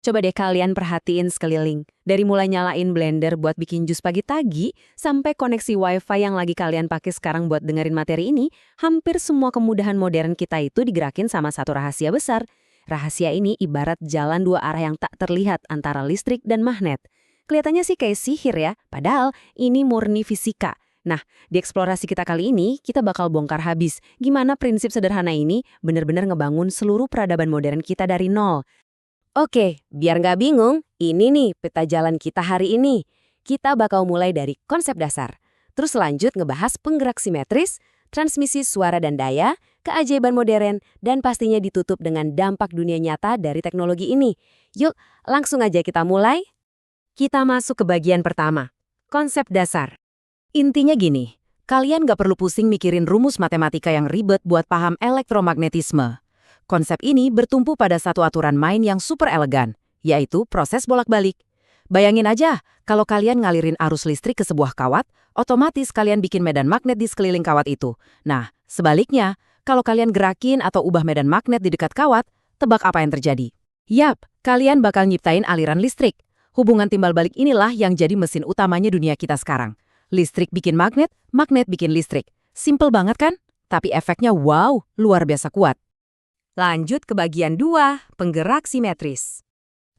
Coba deh kalian perhatiin sekeliling. Dari mulai nyalain blender buat bikin jus pagi-tagi, sampai koneksi wifi yang lagi kalian pakai sekarang buat dengerin materi ini, hampir semua kemudahan modern kita itu digerakin sama satu rahasia besar. Rahasia ini ibarat jalan dua arah yang tak terlihat antara listrik dan magnet. Kelihatannya sih kayak sihir ya, padahal ini murni fisika. Nah, di eksplorasi kita kali ini, kita bakal bongkar habis gimana prinsip sederhana ini benar-benar ngebangun seluruh peradaban modern kita dari nol. Oke, biar nggak bingung, ini nih peta jalan kita hari ini. Kita bakal mulai dari konsep dasar, terus lanjut ngebahas penggerak simetris, transmisi suara dan daya, keajaiban modern, dan pastinya ditutup dengan dampak dunia nyata dari teknologi ini. Yuk, langsung aja kita mulai. Kita masuk ke bagian pertama, konsep dasar. Intinya gini, kalian nggak perlu pusing mikirin rumus matematika yang ribet buat paham elektromagnetisme. Konsep ini bertumpu pada satu aturan main yang super elegan, yaitu proses bolak-balik. Bayangin aja, kalau kalian ngalirin arus listrik ke sebuah kawat, otomatis kalian bikin medan magnet di sekeliling kawat itu. Nah, sebaliknya, kalau kalian gerakin atau ubah medan magnet di dekat kawat, tebak apa yang terjadi? Yap, kalian bakal nyiptain aliran listrik. Hubungan timbal balik inilah yang jadi mesin utamanya dunia kita sekarang. Listrik bikin magnet, magnet bikin listrik. Simple banget kan? Tapi efeknya wow, luar biasa kuat. Lanjut ke bagian 2, penggerak simetris.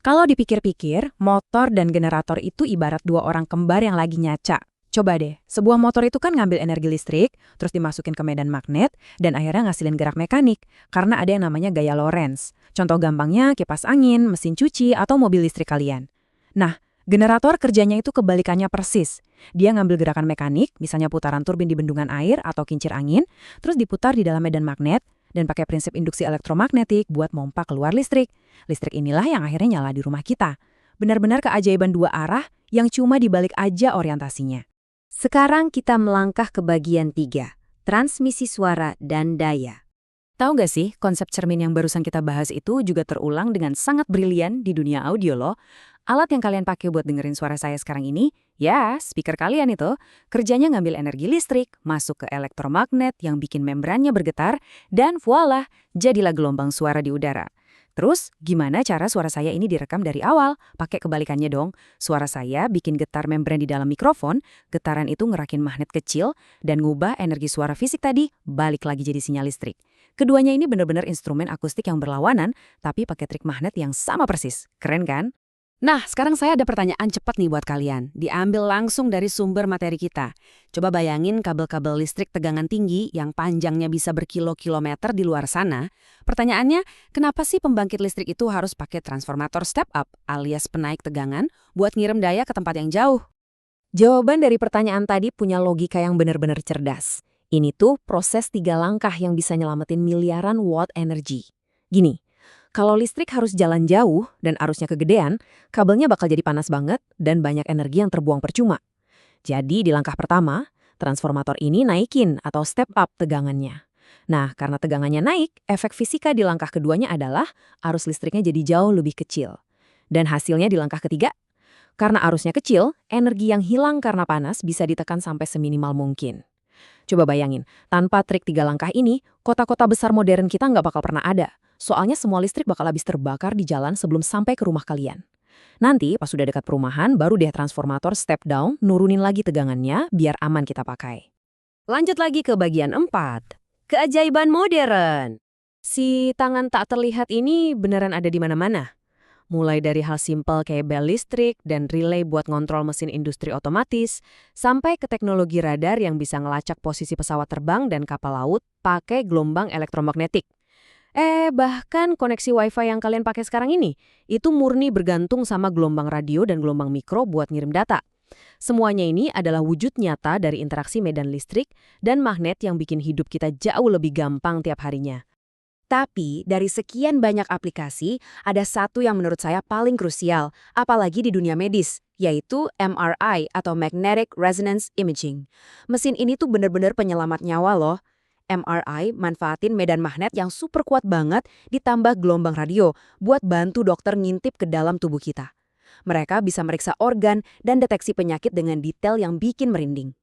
Kalau dipikir-pikir, motor dan generator itu ibarat dua orang kembar yang lagi nyaca. Coba deh, sebuah motor itu kan ngambil energi listrik, terus dimasukin ke medan magnet, dan akhirnya ngasilin gerak mekanik, karena ada yang namanya gaya Lorentz. Contoh gampangnya kipas angin, mesin cuci, atau mobil listrik kalian. Nah, generator kerjanya itu kebalikannya persis. Dia ngambil gerakan mekanik, misalnya putaran turbin di bendungan air atau kincir angin, terus diputar di dalam medan magnet, dan pakai prinsip induksi elektromagnetik buat mompa keluar listrik. Listrik inilah yang akhirnya nyala di rumah kita. Benar-benar keajaiban dua arah yang cuma dibalik aja orientasinya. Sekarang kita melangkah ke bagian 3, transmisi suara dan daya. Tahu nggak sih, konsep cermin yang barusan kita bahas itu juga terulang dengan sangat brilian di dunia audio loh. Alat yang kalian pakai buat dengerin suara saya sekarang ini, ya speaker kalian itu, kerjanya ngambil energi listrik, masuk ke elektromagnet yang bikin membrannya bergetar, dan voila, jadilah gelombang suara di udara. Terus, gimana cara suara saya ini direkam dari awal? Pakai kebalikannya dong. Suara saya bikin getar membran di dalam mikrofon, getaran itu ngerakin magnet kecil, dan ngubah energi suara fisik tadi balik lagi jadi sinyal listrik. Keduanya ini benar-benar instrumen akustik yang berlawanan, tapi pakai trik magnet yang sama persis. Keren kan? Nah, sekarang saya ada pertanyaan cepat nih buat kalian. Diambil langsung dari sumber materi kita. Coba bayangin kabel-kabel listrik tegangan tinggi yang panjangnya bisa berkilo-kilometer di luar sana. Pertanyaannya, kenapa sih pembangkit listrik itu harus pakai transformator step up alias penaik tegangan buat ngirim daya ke tempat yang jauh? Jawaban dari pertanyaan tadi punya logika yang benar-benar cerdas. Ini tuh proses 3 langkah yang bisa nyelamatin miliaran watt energi. Gini, kalau listrik harus jalan jauh dan arusnya kegedean, kabelnya bakal jadi panas banget dan banyak energi yang terbuang percuma. Jadi di langkah pertama, transformator ini naikin atau step up tegangannya. Nah, karena tegangannya naik, efek fisika di langkah keduanya adalah arus listriknya jadi jauh lebih kecil. Dan hasilnya di langkah ketiga, karena arusnya kecil, energi yang hilang karena panas bisa ditekan sampai seminimal mungkin. Coba bayangin, tanpa trik 3 langkah ini, kota-kota besar modern kita nggak bakal pernah ada. Soalnya semua listrik bakal habis terbakar di jalan sebelum sampai ke rumah kalian. Nanti pas sudah dekat perumahan, baru deh transformator step down, nurunin lagi tegangannya biar aman kita pakai. Lanjut lagi ke bagian 4. Keajaiban modern. Si tangan tak terlihat ini beneran ada di mana-mana. Mulai dari hal simpel kayak bel listrik dan relay buat ngontrol mesin industri otomatis, sampai ke teknologi radar yang bisa ngelacak posisi pesawat terbang dan kapal laut pakai gelombang elektromagnetik. Bahkan koneksi wifi yang kalian pakai sekarang ini, itu murni bergantung sama gelombang radio dan gelombang mikro buat ngirim data. Semuanya ini adalah wujud nyata dari interaksi medan listrik dan magnet yang bikin hidup kita jauh lebih gampang tiap harinya. Tapi dari sekian banyak aplikasi, ada satu yang menurut saya paling krusial, apalagi di dunia medis, yaitu MRI atau Magnetic Resonance Imaging. Mesin ini tuh bener-bener penyelamat nyawa loh. MRI manfaatin medan magnet yang super kuat banget ditambah gelombang radio buat bantu dokter ngintip ke dalam tubuh kita. Mereka bisa meriksa organ dan deteksi penyakit dengan detail yang bikin merinding.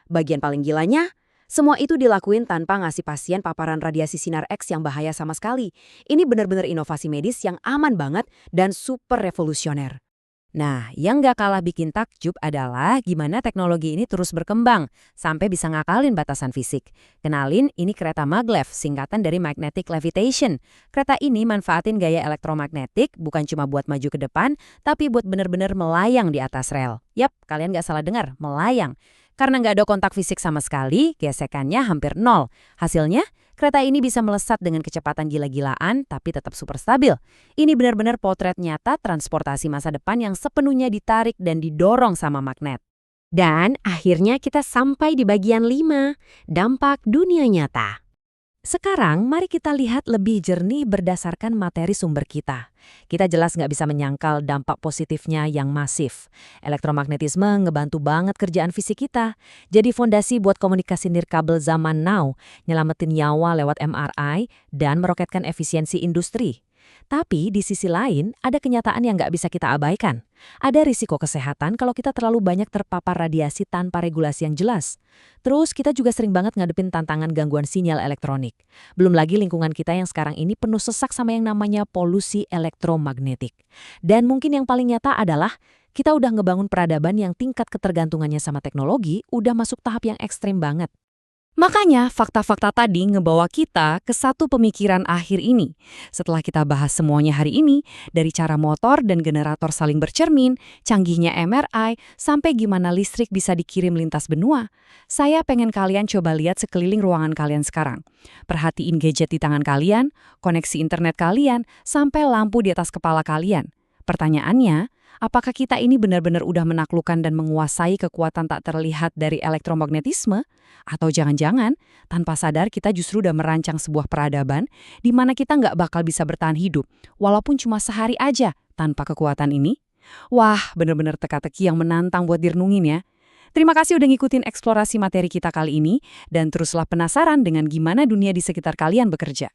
Bagian paling gilanya, Semua itu dilakuin tanpa ngasih pasien paparan radiasi sinar X yang bahaya sama sekali. Ini benar-benar inovasi medis yang aman banget dan super revolusioner. Nah, yang nggak kalah bikin takjub adalah gimana teknologi ini terus berkembang sampai bisa ngakalin batasan fisik. Kenalin, ini kereta maglev, singkatan dari magnetic levitation. Kereta ini manfaatin gaya elektromagnetik bukan cuma buat maju ke depan, tapi buat bener-bener melayang di atas rel. Yap, kalian nggak salah dengar, melayang. Karena nggak ada kontak fisik sama sekali, gesekannya hampir nol. Hasilnya, kereta ini bisa melesat dengan kecepatan gila-gilaan, tapi tetap super stabil. Ini benar-benar potret nyata transportasi masa depan yang sepenuhnya ditarik dan didorong sama magnet. Dan akhirnya kita sampai di bagian 5, dampak dunia nyata. Sekarang, mari kita lihat lebih jernih berdasarkan materi sumber kita. Kita jelas nggak bisa menyangkal dampak positifnya yang masif. Elektromagnetisme ngebantu banget kerjaan fisik kita. Jadi fondasi buat komunikasi nirkabel zaman now, nyelamatin nyawa lewat MRI, dan meroketkan efisiensi industri. Tapi di sisi lain, ada kenyataan yang nggak bisa kita abaikan. Ada risiko kesehatan kalau kita terlalu banyak terpapar radiasi tanpa regulasi yang jelas. Terus kita juga sering banget ngadepin tantangan gangguan sinyal elektronik. Belum lagi lingkungan kita yang sekarang ini penuh sesak sama yang namanya polusi elektromagnetik. Dan mungkin yang paling nyata adalah kita udah ngebangun peradaban yang tingkat ketergantungannya sama teknologi udah masuk tahap yang ekstrim banget. Makanya fakta-fakta tadi ngebawa kita ke satu pemikiran akhir ini. Setelah kita bahas semuanya hari ini, dari cara motor dan generator saling bercermin, canggihnya MRI, sampai gimana listrik bisa dikirim lintas benua, saya pengen kalian coba lihat sekeliling ruangan kalian sekarang. Perhatiin gadget di tangan kalian, koneksi internet kalian, sampai lampu di atas kepala kalian. Pertanyaannya, apakah kita ini benar-benar udah menaklukkan dan menguasai kekuatan tak terlihat dari elektromagnetisme? Atau jangan-jangan, tanpa sadar kita justru udah merancang sebuah peradaban di mana kita nggak bakal bisa bertahan hidup, walaupun cuma sehari aja tanpa kekuatan ini? Wah, benar-benar teka-teki yang menantang buat direnungin ya. Terima kasih udah ngikutin eksplorasi materi kita kali ini, dan teruslah penasaran dengan gimana dunia di sekitar kalian bekerja.